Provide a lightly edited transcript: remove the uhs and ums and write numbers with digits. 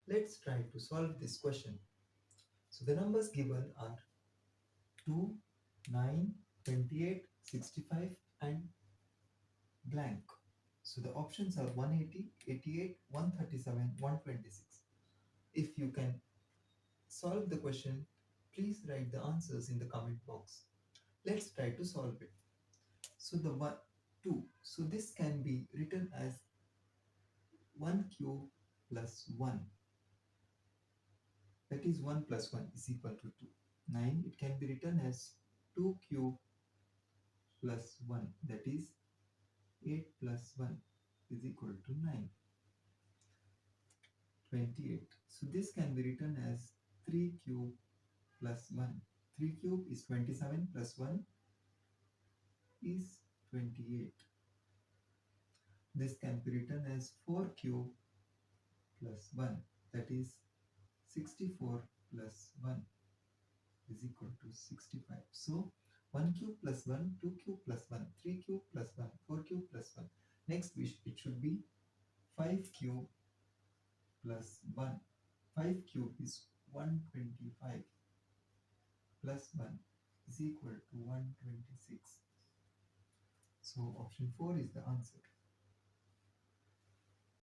Let's try to solve this question. So the numbers given are 2, 9, 28, 65, and blank. So the options are 180, 88, 137, 126. If you can solve the question, please write the answers in the comment box. Let's try to solve it. So the 1, 2. So this can be written as 1 cube plus 1. That is 1 plus 1 is equal to 2. 9. It can be written as 2 cube plus 1. That is 8 plus 1 is equal to 9. 28. So this can be written as 3 cube plus 1. 3 cube is 27 plus 1 is 28. This can be written as 4 cube plus 1. That is 64 plus 1 is equal to 65. So 1 cube plus 1, 2 cube plus 1, 3 cube plus 1, 4 cube plus 1. Next it should be 5 cube plus 1. 5 cube is 125 plus 1 is equal to 126. So option 4 is the answer.